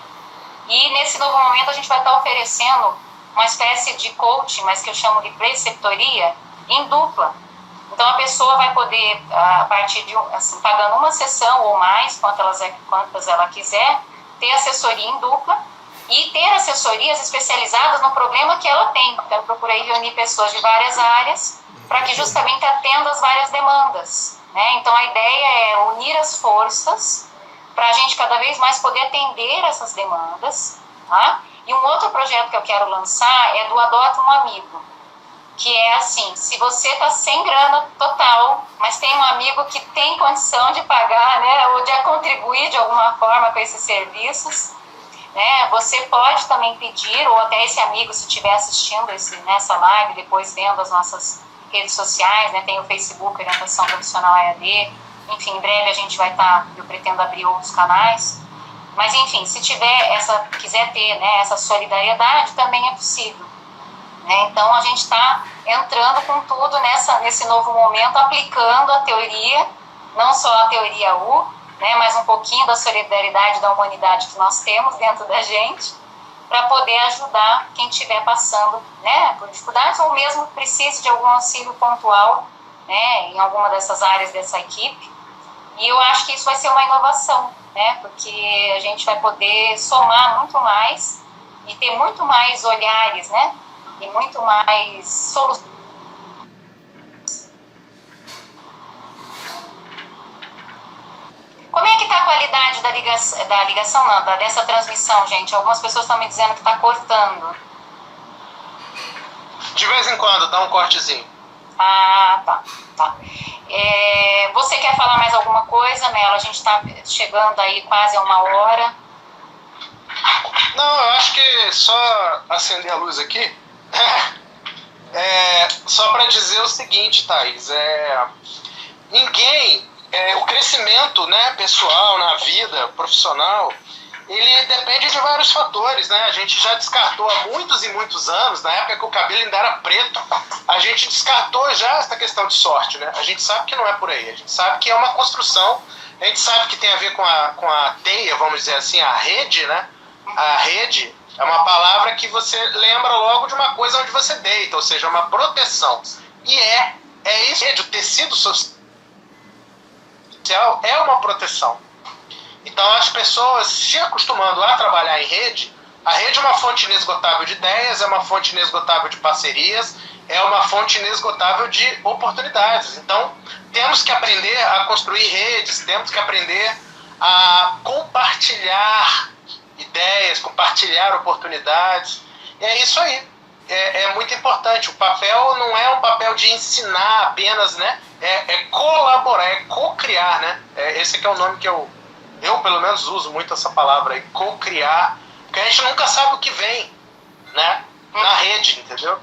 E nesse novo momento a gente vai estar oferecendo uma espécie de coaching, mas que eu chamo de preceptoria, em dupla. Então a pessoa vai poder, a partir de, assim, pagando uma sessão ou mais, quantas ela quiser, ter assessoria em dupla e ter assessorias especializadas no problema que ela tem. Então eu procurei reunir pessoas de várias áreas para que justamente atenda as várias demandas. Né? Então a ideia é unir as forças para a gente cada vez mais poder atender essas demandas, tá? E um outro projeto que eu quero lançar é do Adota um Amigo, que é assim, se você está sem grana total, mas tem um amigo que tem condição de pagar, né, ou de contribuir de alguma forma com esses serviços, né, você pode também pedir, ou até esse amigo, se estiver assistindo nessa live, depois vendo as nossas redes sociais, né, tem o Facebook, Orientação Profissional EAD, enfim, em breve a gente vai estar, eu pretendo abrir outros canais, mas enfim, se quiser ter, né, essa solidariedade, também é possível. Né? Então a gente está entrando com tudo nesse novo momento, aplicando a teoria, não só a teoria U, né, mas um pouquinho da solidariedade da humanidade que nós temos dentro da gente, para poder ajudar quem estiver passando, né, por dificuldades, ou mesmo precise de algum auxílio pontual, né, em alguma dessas áreas dessa equipe. E eu acho que isso vai ser uma inovação, né, porque a gente vai poder somar muito mais e ter muito mais olhares, né, e muito mais soluções. Como é que está a qualidade dessa transmissão, gente? Algumas pessoas estão me dizendo que está cortando. De vez em quando, dá um cortezinho. Ah, tá. Você quer falar mais alguma coisa, Melo? A gente está chegando aí quase a 1 hora. Não, eu acho que só acender a luz aqui. Só para dizer o seguinte, Thaís, o crescimento, né, pessoal, na vida profissional, ele depende de vários fatores, né? A gente já descartou há muitos e muitos anos, na época que o cabelo ainda era preto, a gente descartou já essa questão de sorte, né? A gente sabe que não é por aí, a gente sabe que é uma construção, a gente sabe que tem a ver com a teia, vamos dizer assim, a rede, né? A rede é uma palavra que você lembra logo de uma coisa onde você deita, ou seja, uma proteção. E é isso, o tecido social é uma proteção. Então, as pessoas se acostumando a trabalhar em rede, a rede é uma fonte inesgotável de ideias, é uma fonte inesgotável de parcerias, é uma fonte inesgotável de oportunidades. Então, temos que aprender a construir redes, temos que aprender a compartilhar ideias, compartilhar oportunidades. E é isso aí. É muito importante. O papel não é um papel de ensinar apenas, né? É colaborar, é co-criar, né? Esse aqui é o nome que eu pelo menos uso muito essa palavra aí, co-criar, porque a gente nunca sabe o que vem, né? Na rede, entendeu?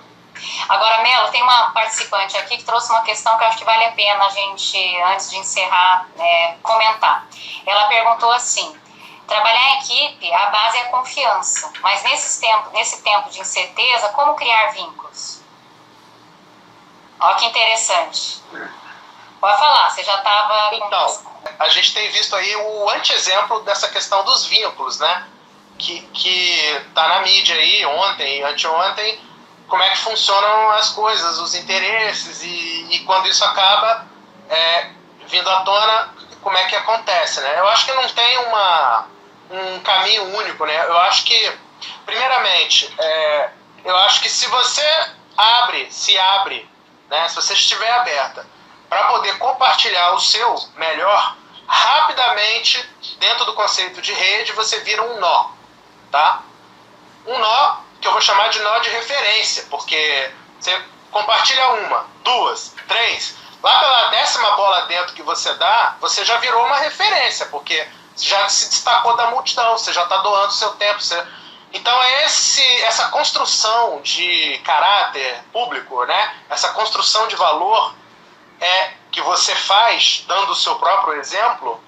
Agora, Melo, tem uma participante aqui que trouxe uma questão que eu acho que vale a pena a gente, antes de encerrar, comentar. Ela perguntou assim: trabalhar em equipe, a base é a confiança, mas nesse tempo de incerteza, como criar vínculos? Olha que interessante. Pode falar, você já estava... Então, a gente tem visto aí o anti-exemplo dessa questão dos vínculos, né? Que tá na mídia aí, ontem, anteontem, como é que funcionam as coisas, os interesses, e quando isso acaba vindo à tona, como é que acontece, né? Eu acho que não tem um caminho único, né? Eu acho que, primeiramente, eu acho que se você se abre, né? Se você estiver aberta para poder compartilhar o seu melhor, rapidamente, dentro do conceito de rede, você vira um nó, tá? Um nó que eu vou chamar de nó de referência, porque você compartilha 1, 2, 3, lá pela 10ª bola dentro que você dá, você já virou uma referência, porque você já se destacou da multidão, você já está doando seu tempo. Então essa construção de caráter público, né? Essa construção de valor que você faz, dando o seu próprio exemplo,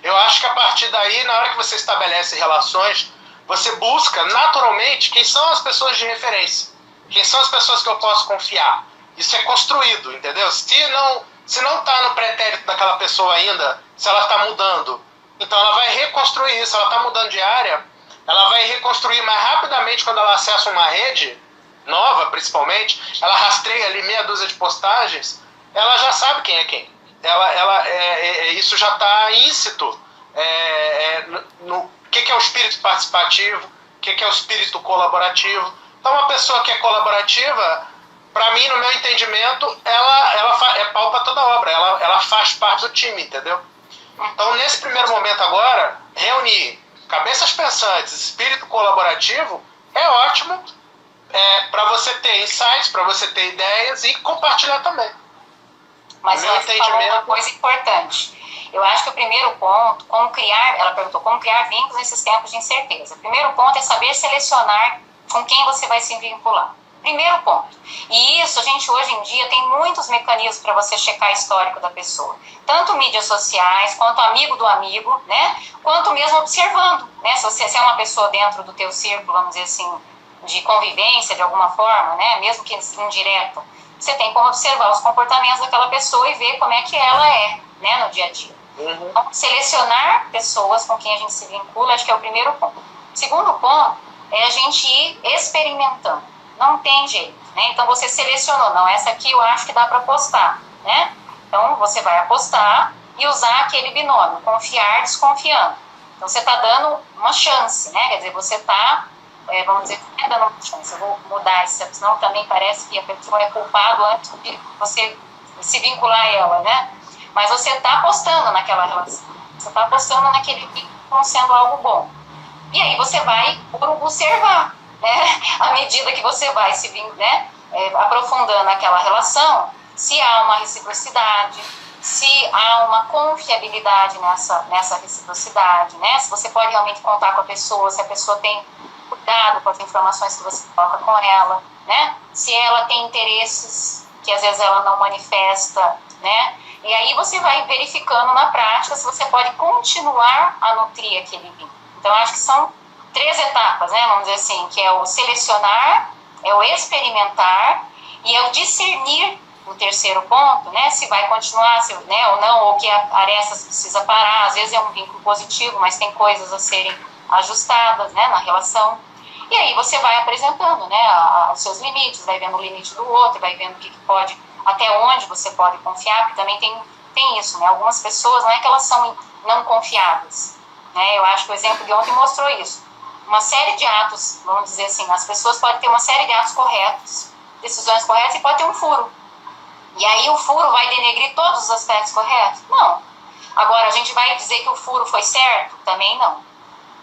eu acho que a partir daí, na hora que você estabelece relações, você busca naturalmente quem são as pessoas de referência, quem são as pessoas que eu posso confiar. Isso é construído, entendeu? Se não está no pretérito daquela pessoa ainda, se ela está mudando, então ela vai reconstruir isso. Ela está mudando de área, ela vai reconstruir mais rapidamente quando ela acessa uma rede nova, principalmente. Ela rastreia ali meia dúzia de postagens, ela já sabe quem é quem. Isso já está íncito no que é o espírito participativo, o que é o espírito colaborativo. Então, uma pessoa que é colaborativa, para mim, no meu entendimento, ela é pau para toda obra, ela faz parte do time, entendeu? Então, nesse primeiro momento agora, reunir cabeças pensantes, espírito colaborativo, é ótimo para você ter insights, para você ter ideias e compartilhar também. Mas você falou uma coisa importante. Eu acho que o primeiro ponto, ela perguntou como criar vínculos nesses tempos de incerteza. O primeiro ponto é saber selecionar com quem você vai se vincular. Primeiro ponto. E isso, a gente hoje em dia tem muitos mecanismos para você checar o histórico da pessoa. Tanto mídias sociais, quanto amigo do amigo, né? Quanto mesmo observando, né? Se você é uma pessoa dentro do teu círculo, vamos dizer assim, de convivência de alguma forma, né? Mesmo que indireta, você tem como observar os comportamentos daquela pessoa e ver como é que ela é, né? No dia a dia. Então, selecionar pessoas com quem a gente se vincula, acho que é o primeiro ponto. O segundo ponto é a gente ir experimentando. Não tem jeito, né? Então você selecionou, não, essa aqui eu acho que dá para apostar, né? Então você vai apostar e usar aquele binômio, confiar desconfiando. Então você está dando uma chance, né? Quer dizer, você está, vamos dizer, dando uma chance. Eu vou mudar isso, senão também parece que a pessoa é culpada antes de você se vincular a ela, né? Mas você está apostando naquela relação, você está apostando naquele vínculo como sendo algo bom. E aí você vai observar, né? À medida que você vai se aprofundando aquela relação, se há uma reciprocidade, se há uma confiabilidade nessa reciprocidade, né? Se você pode realmente contar com a pessoa, se a pessoa tem cuidado com as informações que você coloca com ela, né? Se ela tem interesses que às vezes ela não manifesta, né? E aí você vai verificando na prática se você pode continuar a nutrir aquele vínculo. Então, acho que são 3 etapas, né? Vamos dizer assim, que é o selecionar, é o experimentar e é o discernir, o terceiro ponto, né? Se vai continuar, se, né, ou não, ou que a arestas precisa parar. Às vezes é um vínculo positivo, mas tem coisas a serem ajustadas, né, na relação. E aí você vai apresentando, né, os seus limites, vai vendo o limite do outro, vai vendo o que pode, até onde você pode confiar, porque também tem isso, né? Algumas pessoas, não é que elas são não confiáveis, né? Eu acho que o exemplo de ontem mostrou isso. Uma série de atos, vamos dizer assim, as pessoas podem ter uma série de atos corretos, decisões corretas, e pode ter um furo. E aí o furo vai denegrir todos os aspectos corretos? Não. Agora, a gente vai dizer que o furo foi certo? Também não.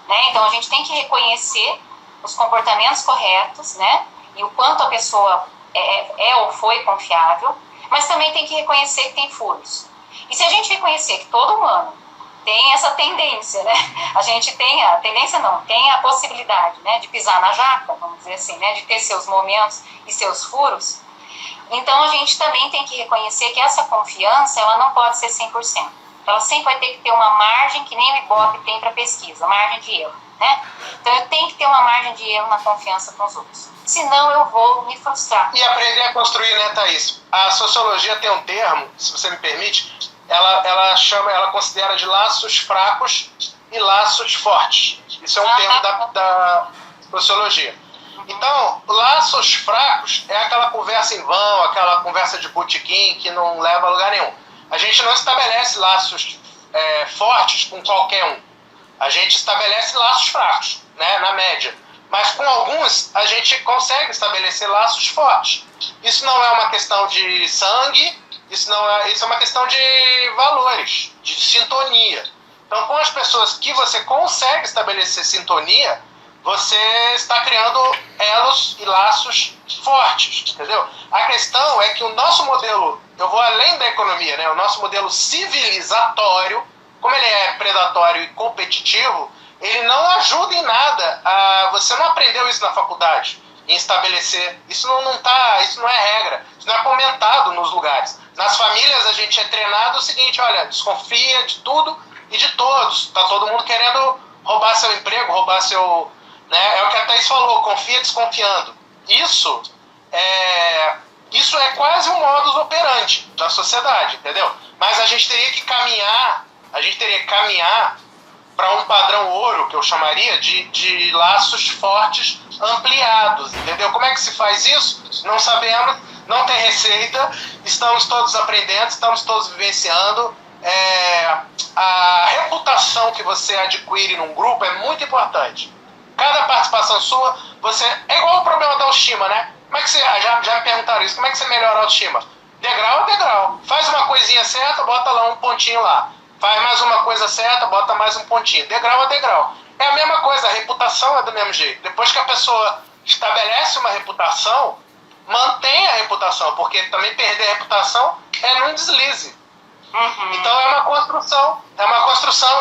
Né? Então, a gente tem que reconhecer os comportamentos corretos, né? E o quanto a pessoa é ou foi confiável, mas também tem que reconhecer que tem furos. E se a gente reconhecer que todo humano tem essa tendência, né? A gente tem a tendência, não, tem a possibilidade, né, de pisar na jaca, vamos dizer assim, né, de ter seus momentos e seus furos. Então, a gente também tem que reconhecer que essa confiança, ela não pode ser 100%. Ela sempre vai ter que ter uma margem, que nem o Ibope tem para pesquisa, margem de erro, né? Então, eu tenho que ter uma margem de erro na confiança com os outros. Senão, eu vou me frustrar. E aprender a construir, né, Thaís? A sociologia tem um termo, se você me permite, ela considera de laços fracos e laços fortes. Isso é um termo da sociologia. Então, laços fracos é aquela conversa em vão, aquela conversa de botequim que não leva a lugar nenhum. A gente não estabelece laços fortes com qualquer um. A gente estabelece laços fracos, né, na média. Mas com alguns, a gente consegue estabelecer laços fortes. Isso não é uma questão de sangue, isso é uma questão de valores, de sintonia. Então, com as pessoas que você consegue estabelecer sintonia, você está criando elos e laços fortes, entendeu? A questão é que o nosso modelo, eu vou além da economia, né? O nosso modelo civilizatório, como ele é predatório e competitivo, ele não ajuda em nada. Você não aprendeu isso na faculdade, em estabelecer. Isso não é regra, isso não é comentado nos lugares. Nas famílias a gente é treinado o seguinte, olha, desconfia de tudo e de todos. Está todo mundo querendo roubar seu emprego, roubar seu... Né? É o que a Thaís falou, confia desconfiando. Isso é quase um modus operandi da sociedade, entendeu? Mas a gente teria que caminhar para um padrão ouro, que eu chamaria de laços fortes ampliados, entendeu? Como é que se faz isso? Não sabemos, não tem receita, estamos todos aprendendo, estamos todos vivenciando. A reputação que você adquire num grupo é muito importante. Cada participação sua, é igual o problema da autoestima, né? Como é que você, já me perguntaram isso, como é que você melhora a autoestima? Degrau a degrau. Faz uma coisinha certa, bota lá um pontinho lá. Faz mais uma coisa certa, bota mais um pontinho. Degrau a degrau. É a mesma coisa, a reputação é do mesmo jeito. Depois que a pessoa estabelece uma reputação, mantém a reputação, porque também perder a reputação é num deslize. Uhum. Então é uma construção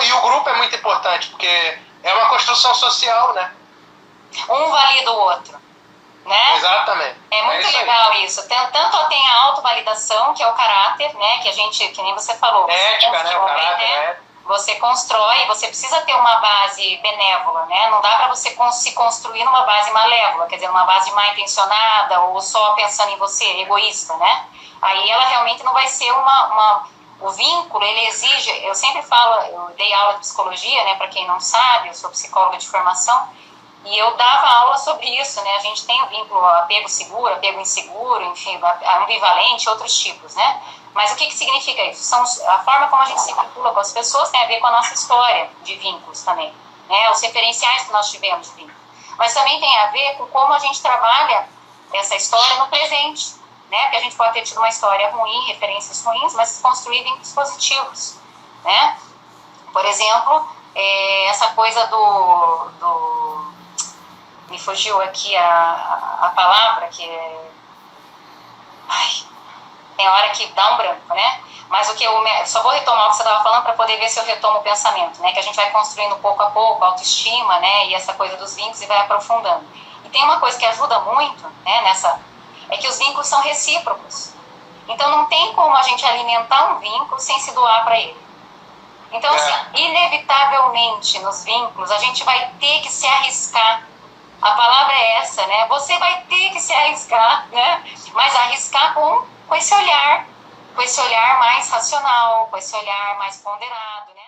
e o grupo é muito importante, porque é uma construção social, né? Um valida o outro, né? Exatamente. É muito legal isso. Tanto tem a autovalidação, que é o caráter, né? Que a gente, que nem você falou. Ética, né? O caráter, né? Você constrói, você precisa ter uma base benévola, né? Não dá para você se construir numa base malévola, quer dizer, numa base mal intencionada ou só pensando em você, egoísta, né? Aí ela realmente não vai ser o vínculo, ele exige, eu sempre falo, eu dei aula de psicologia, né, para quem não sabe, eu sou psicóloga de formação, e eu dava aula sobre isso, né, a gente tem o vínculo apego seguro, apego inseguro, enfim, ambivalente, outros tipos, né, mas o que significa isso? A forma como a gente se vincula com as pessoas tem a ver com a nossa história de vínculos também, né, os referenciais que nós tivemos de vínculo, mas também tem a ver com como a gente trabalha essa história no presente, né? Porque a gente pode ter tido uma história ruim, referências ruins, mas construir vínculos positivos, né? Por exemplo, essa coisa me fugiu aqui a palavra, que é... tem hora que dá um branco, né? Mas só vou retomar o que você estava falando para poder ver se eu retomo o pensamento, né? Que a gente vai construindo pouco a pouco a autoestima, né? E essa coisa dos vínculos e vai aprofundando. E tem uma coisa que ajuda muito, né? É que os vínculos são recíprocos. Então não tem como a gente alimentar um vínculo sem se doar para ele. Então, assim, inevitavelmente nos vínculos a gente vai ter que se arriscar. A palavra é essa, né? Você vai ter que se arriscar, né? Mas arriscar com esse olhar mais racional, com esse olhar mais ponderado, né?